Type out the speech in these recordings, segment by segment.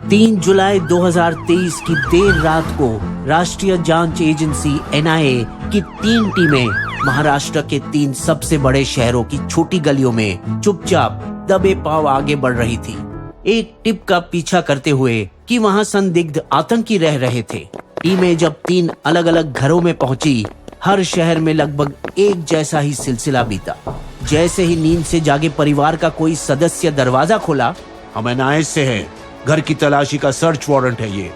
3 जुलाई 2023 की देर रात को राष्ट्रीय जांच एजेंसी एनआईए की 3 टीमें महाराष्ट्र के 3 सबसे बड़े शहरों की छोटी गलियों में चुपचाप दबे पांव आगे बढ़ रही थी, एक टिप का पीछा करते हुए कि वहां संदिग्ध आतंकी रह रहे थे। टीमें जब 3 अलग अलग घरों में पहुंची, हर शहर में लगभग एक जैसा ही सिलसिला बीता। जैसे ही नींद से जागे परिवार का कोई सदस्य दरवाजा खोला, हम एनआईए से हैं, घर की तलाशी का सर्च वारंट है ये।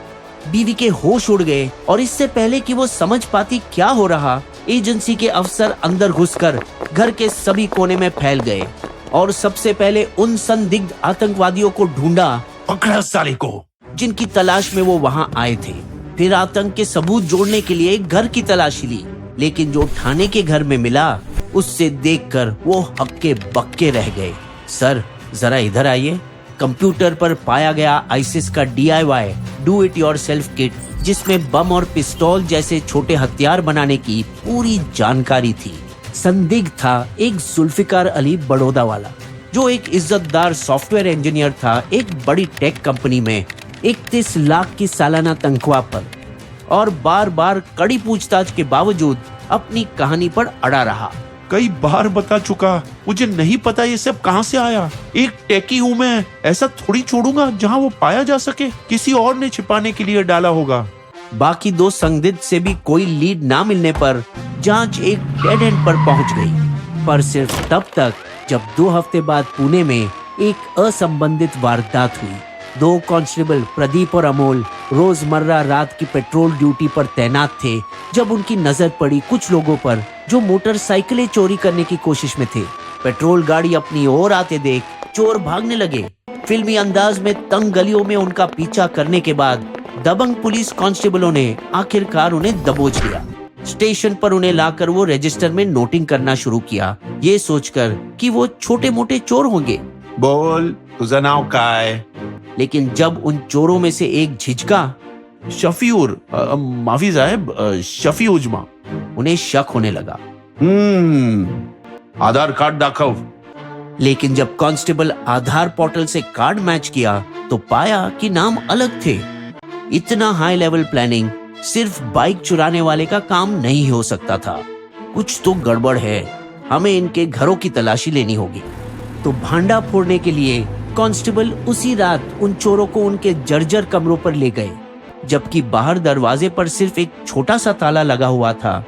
बीवी के होश उड़ गए और इससे पहले कि वो समझ पाती क्या हो रहा, एजेंसी के अफसर अंदर घुसकर घर के सभी कोने में फैल गए और सबसे पहले उन संदिग्ध आतंकवादियों को ढूंढा, पकड़ा साले को, जिनकी तलाश में वो वहां आए थे। फिर आतंक के सबूत जोड़ने के लिए घर की तलाशी ली, लेकिन जो ठाणे के घर में मिला उससे देखकर वो हक्के बक्के रह गए। सर जरा इधर आइए। कंप्यूटर पर पाया गया आईसिस का DIY do it yourself kit, जिसमें बम और पिस्तौल जैसे छोटे हथियार बनाने की पूरी जानकारी थी। संदिग्ध था एक जुल्फिकार अली बड़ौदा वाला, जो एक इज्जतदार सॉफ्टवेयर इंजीनियर था एक बड़ी टेक कंपनी में 31 लाख की सालाना तनख्वाह पर, और बार बार कड़ी पूछताछ के बावजूद अपनी कहानी पर अड़ा रहा। कई बार बता चुका, मुझे नहीं पता ये सब कहां से आया। एक टेकी हूं मैं, ऐसा थोड़ी छोड़ूंगा जहां वो पाया जा सके। किसी और ने छिपाने के लिए डाला होगा। बाकी 2 संदिग्ध से भी कोई लीड ना मिलने पर जांच एक डेड एंड पर पहुंच गई, पर सिर्फ तब तक जब 2 हफ्ते बाद पुणे में एक असंबंधित वारदात हुई। 2 कांस्टेबल प्रदीप और अमोल रोजमर्रा रात की पेट्रोल ड्यूटी पर तैनात थे जब उनकी नजर पड़ी कुछ लोगों पर जो मोटरसाइकिलें चोरी करने की कोशिश में थे। पेट्रोल गाड़ी अपनी ओर आते देख चोर भागने लगे। फिल्मी अंदाज में तंग गलियों में उनका पीछा करने के बाद दबंग पुलिस कांस्टेबलों ने आखिरकार उन्हें दबोच लिया। स्टेशन पर उन्हें लाकर वो रजिस्टर में नोटिंग करना शुरू किया, ये सोचकर कि वो छोटे मोटे चोर होंगे। बोल, तुझं नाव काय? लेकिन जब उन चोरों में से एक झिझका, शफीउर, माफी साहब, शफी उजमा, उन्हें शक होने लगा। आधार कार्ड दाखव। लेकिन जब कांस्टेबल आधार पोर्टल से कार्ड मैच किया तो पाया कि नाम अलग थे। इतना हाई लेवल प्लानिंग सिर्फ बाइक चुराने वाले का काम नहीं हो सकता था। कुछ तो गड़बड़ है, हमें इनके घरों की तलाशी लेनी होगी। तो भांडा फोड़ने के लिए कांस्टेबल उसी रात उन चोरों को उनके जर्जर कमरों पर ले गए, जबकि बाहर दरवाजे पर सिर्फ एक छोटा सा ताला लगा हुआ था।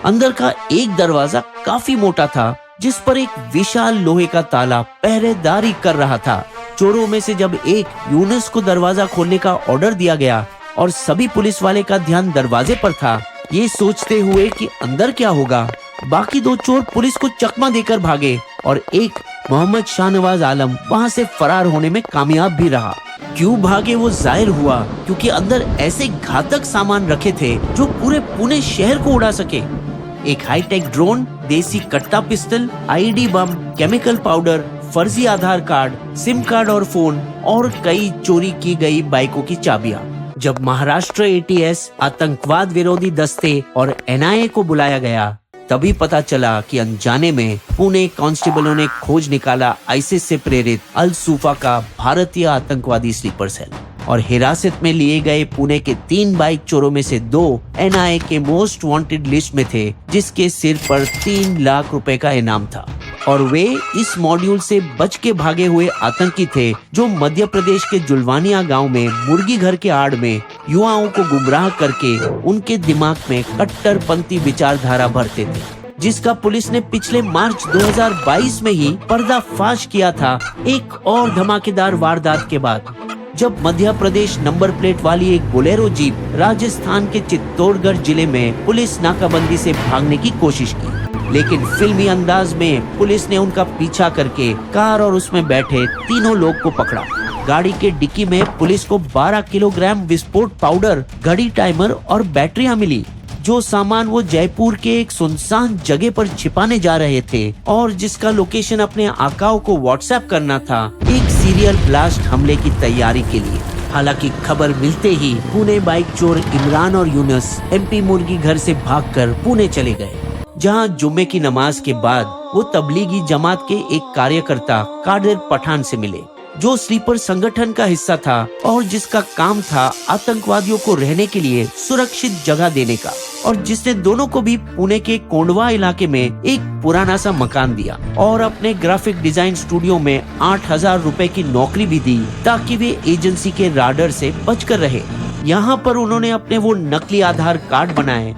अंदर का एक दरवाजा काफी मोटा था, जिस पर एक विशाल लोहे का ताला पहरेदारी कर रहा था। चोरों में से जब एक यूनुस को दरवाजा खोलने का ऑर्डर दिया गया और सभी पुलिस वाले का ध्यान दरवाजे पर था, ये सोचते हुए कि अंदर क्या होगा, बाकी 2 चोर पुलिस को चकमा देकर भागे और एक मोहम्मद शाहनवाज आलम वहां से फरार होने में कामयाब भी रहा। क्यों भागे वो जाहिर हुआ क्योंकि अंदर ऐसे घातक सामान रखे थे जो पूरे पुणे शहर को उड़ा सके। एक हाईटेक ड्रोन, देसी कट्टा पिस्टल, आईडी बम, केमिकल पाउडर, फर्जी आधार कार्ड, सिम कार्ड और फोन, और कई चोरी की गई बाइकों की चाबियां। जब महाराष्ट्र ATS, आतंकवाद विरोधी दस्ते और NIA को बुलाया गया, तभी पता चला कि अनजाने में पुणे कांस्टेबलों ने खोज निकाला आईसिस से प्रेरित अल सूफा का भारतीय आतंकवादी स्लीपर सेल, और हिरासत में लिए गए पुणे के 3 बाइक चोरों में से 2 NIA के मोस्ट वांटेड लिस्ट में थे, जिसके सिर पर 3 लाख रुपए का इनाम था। और वे इस मॉड्यूल से बच के भागे हुए आतंकी थे जो मध्य प्रदेश के जुलवानिया गांव में मुर्गी घर के आड़ में युवाओं को गुमराह करके उनके दिमाग में कट्टरपंथी विचारधारा भरते थे, जिसका पुलिस ने पिछले मार्च 2022 में ही पर्दाफाश किया था एक और धमाकेदार वारदात के बाद, जब मध्य प्रदेश नंबर प्लेट वाली एक बोलेरो जीप राजस्थान के चित्तौड़गढ़ जिले में पुलिस नाकाबंदी से भागने की कोशिश की। लेकिन फिल्मी अंदाज में पुलिस ने उनका पीछा करके कार और उसमें बैठे 3 लोग को पकड़ा। गाड़ी के डिक्की में पुलिस को 12 किलोग्राम विस्फोट पाउडर, घड़ी, टाइमर और बैटरियां मिली, जो सामान वो जयपुर के एक सुनसान जगह पर छिपाने जा रहे थे और जिसका लोकेशन अपने आकाओं को व्हाट्सएप करना था एक सीरियल ब्लास्ट हमले की तैयारी के लिए। हालांकि खबर मिलते ही पुणे बाइक चोर इमरान और यूनुस MP मुर्गी घर से भागकर पुणे चले गए, जहां जुम्मे की नमाज के बाद वो तबलीगी जमात के एक कार्यकर्ता कादिर पठान से मिले, जो स्लीपर संगठन का हिस्सा था और जिसका काम था आतंकवादियों को रहने के लिए सुरक्षित जगह देने का, और जिसने दोनों को भी पुणे के कोंडवा इलाके में एक पुराना सा मकान दिया और अपने ग्राफिक डिजाइन स्टूडियो में 8,000 रुपए की नौकरी भी दी ताकि वे एजेंसी के राडर से बचकर रहे। यहाँ पर उन्होंने अपने वो नकली आधार कार्ड बनाए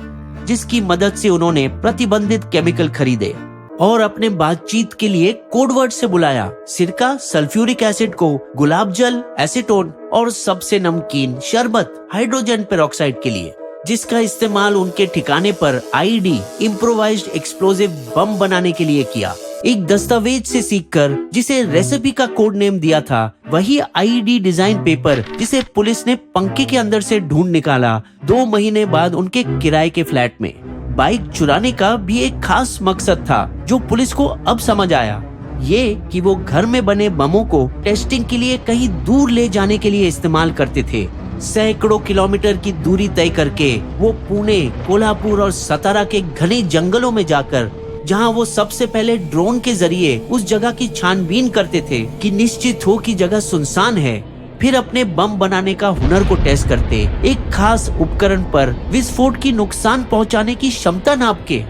जिसकी मदद से उन्होंने प्रतिबंधित केमिकल खरीदे और अपने बातचीत के लिए कोडवर्ड से बुलाया सिरका, सल्फ्यूरिक एसिड को गुलाब जल, एसीटोन और सबसे नमकीन शरबत हाइड्रोजन पेरोक्साइड के लिए, जिसका इस्तेमाल उनके ठिकाने पर आईडी इम्प्रोवाइज्ड एक्सप्लोजिव बम बनाने के लिए किया। एक दस्तावेज से सीखकर जिसे रेसिपी का कोड नेम दिया था, वही आईडी डिजाइन पेपर जिसे पुलिस ने पंखे के अंदर से ढूंढ निकाला 2 महीने बाद उनके किराए के फ्लैट में। बाइक चुराने का भी एक खास मकसद था जो पुलिस को अब समझ आया, ये कि वो घर में बने बमों को टेस्टिंग के लिए कहीं दूर ले जाने के लिए इस्तेमाल करते थे। सैकड़ों किलोमीटर की दूरी तय करके वो पुणे, कोल्हापुर और सतारा के घने जंगलों में जाकर, जहां वो सबसे पहले ड्रोन के जरिए उस जगह की छानबीन करते थे कि निश्चित हो कि जगह सुनसान है, फिर अपने बम बनाने का हुनर को टेस्ट करते, एक खास उपकरण पर विस्फोट की नुकसान पहुंचाने की क्षमता नाप के।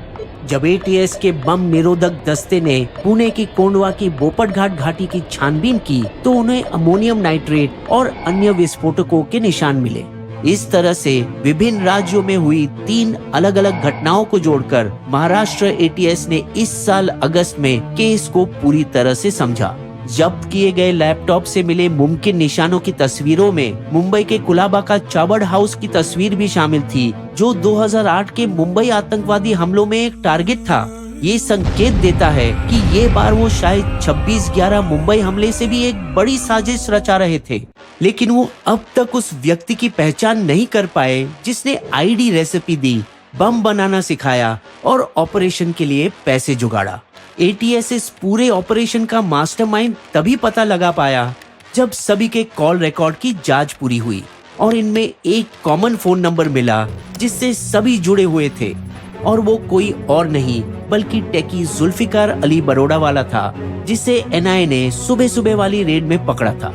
जब एटीएस के बम निरोधक दस्ते ने पुणे की कोंडवा की बोपट घाट घाटी की छानबीन की तो उन्हें अमोनियम नाइट्रेट और अन्य विस्फोटकों के निशान मिले। इस तरह से विभिन्न राज्यों में हुई 3 अलग अलग घटनाओं को जोड़कर महाराष्ट्र एटीएस ने इस साल अगस्त में केस को पूरी तरह से समझा। जब्त किए गए लैपटॉप से मिले मुमकिन निशानों की तस्वीरों में मुंबई के कुलाबा का चाबड़ हाउस की तस्वीर भी शामिल थी, जो 2008 के मुंबई आतंकवादी हमलों में एक टारगेट था। ये संकेत देता है कि ये बार वो शायद 26/11 मुंबई हमले से भी एक बड़ी साजिश रचा रहे थे, लेकिन वो अब तक उस व्यक्ति की पहचान नहीं कर पाए जिसने आईडी रेसिपी दी, बम बनाना सिखाया और ऑपरेशन के लिए पैसे जुगाड़ा। एटीएस इस पूरे ऑपरेशन का मास्टरमाइंड तभी पता लगा पाया जब सभी के कॉल रिकॉर्ड की जांच पूरी हुई और इनमें एक कॉमन फोन नंबर मिला जिससे सभी जुड़े हुए थे, और वो कोई और नहीं बल्कि टेकी जुल्फिकार अली बरोड़ा वाला था, जिसे एनआईए ने सुबह सुबह वाली रेड में पकड़ा था।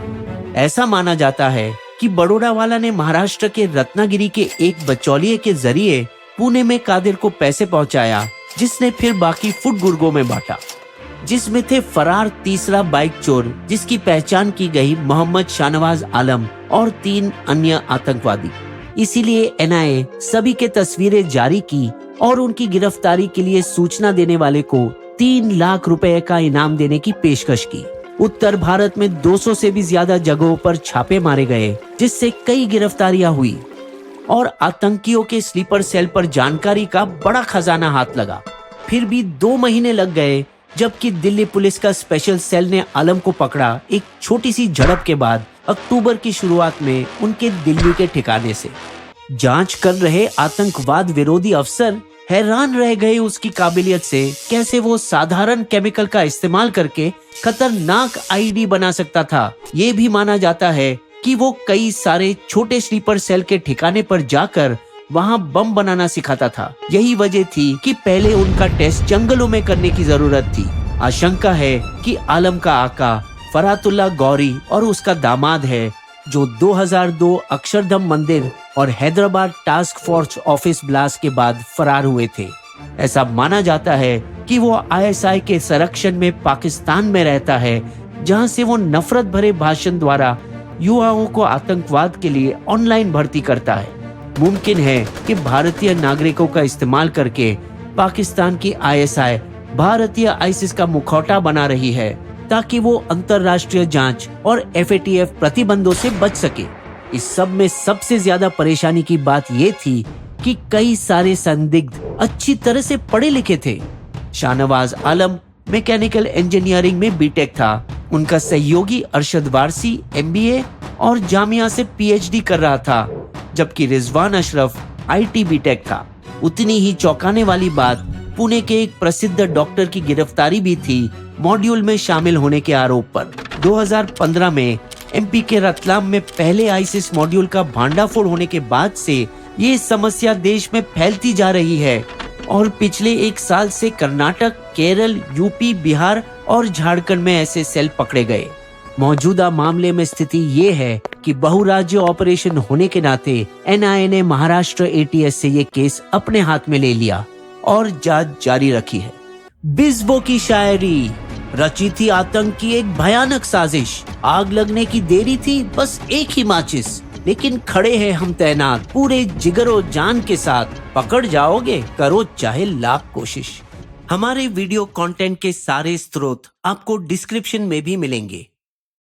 ऐसा माना जाता है कि बरोड़ा वाला ने महाराष्ट्र के रत्नागिरी के एक बचौलिए के जरिए पुणे में कादिर को पैसे पहुंचाया, जिसने फिर बाकी फुट गुर्गों में बांटा, जिसमें थे फरार तीसरा बाइक चोर जिसकी पहचान की गई मोहम्मद शाहनवाज आलम और 3 अन्य आतंकवादी। इसीलिए एनआईए सभी के तस्वीरें जारी की और उनकी गिरफ्तारी के लिए सूचना देने वाले को 3 लाख रुपए का इनाम देने की पेशकश की। उत्तर भारत में 200 से भी ज्यादा जगहों पर छापे मारे गए, जिससे कई गिरफ्तारियां हुई और आतंकियों के स्लीपर सेल पर जानकारी का बड़ा खजाना हाथ लगा। फिर भी 2 महीने लग गए, जबकि दिल्ली पुलिस का स्पेशल सेल ने आलम को पकड़ा एक छोटी सी झड़प के बाद अक्टूबर की शुरुआत में उनके दिल्ली के ठिकाने से। जांच कर रहे आतंकवाद विरोधी अफसर हैरान रह गए उसकी काबिलियत से, कैसे वो साधारण केमिकल का इस्तेमाल करके खतरनाक आईडी बना सकता था। ये भी माना जाता है कि वो कई सारे छोटे स्लीपर सेल के ठिकाने पर जाकर वहां बम बनाना सिखाता था। यही वजह थी कि पहले उनका टेस्ट जंगलों में करने की जरूरत थी। आशंका है कि आलम का आका फरातुल्ला गौरी और उसका दामाद है, जो 2002 अक्षरधाम मंदिर और Hyderabad task force office blast के बाद फरार हुए थे। ऐसा माना जाता है कि वो आईएसआई के संरक्षण में पाकिस्तान में रहता है, जहां से वो नफरत भरे भाषण द्वारा युवाओं को आतंकवाद के लिए ऑनलाइन भर्ती करता है। मुमकिन है कि भारतीय नागरिकों का इस्तेमाल करके पाकिस्तान की आईएसआई भारतीय आईसिस का मुखौटा बना रही है, ताकि वो अंतर्राष्ट्रीय जांच और एफएटीएफ प्रतिबंधों से बच सके। इस सब में सबसे ज्यादा परेशानी की बात ये थी कि कई सारे संदिग्ध अच्छी तरह से पढ़े लिखे थे। शाहनवाज आलम मैकेनिकल इंजीनियरिंग में बीटेक था, उनका सहयोगी अरशद वारसी एमबीए और जामिया से पीएचडी कर रहा था, जबकि रिजवान अशरफ आईटी बीटेक था। उतनी ही चौंकाने वाली बात पुणे के एक प्रसिद्ध डॉक्टर की गिरफ्तारी भी थी मॉड्यूल में शामिल होने के आरोप पर। 2015 में एमपी के रतलाम में पहले आईसिस मॉड्यूल का भांडाफोड़ होने के बाद से ये समस्या देश में फैलती जा रही है और पिछले 1 साल से कर्नाटक, केरल, यूपी, बिहार और झारखंड में ऐसे सेल पकड़े गए। मौजूदा मामले में स्थिति ये है कि बहुराज्य ऑपरेशन होने के नाते एनआईए ने महाराष्ट्र एटीएस से ये केस अपने हाथ में ले लिया और जांच जारी रखी है। बिस्बो की शायरी रची थी आतंक की एक भयानक साजिश। आग लगने की देरी थी बस एक ही माचिस, लेकिन खड़े हैं हम तैनात पूरे जिगरो जान के साथ। पकड़ जाओगे करो चाहे लाख कोशिश। हमारे वीडियो कंटेंट के सारे स्रोत आपको डिस्क्रिप्शन में भी मिलेंगे।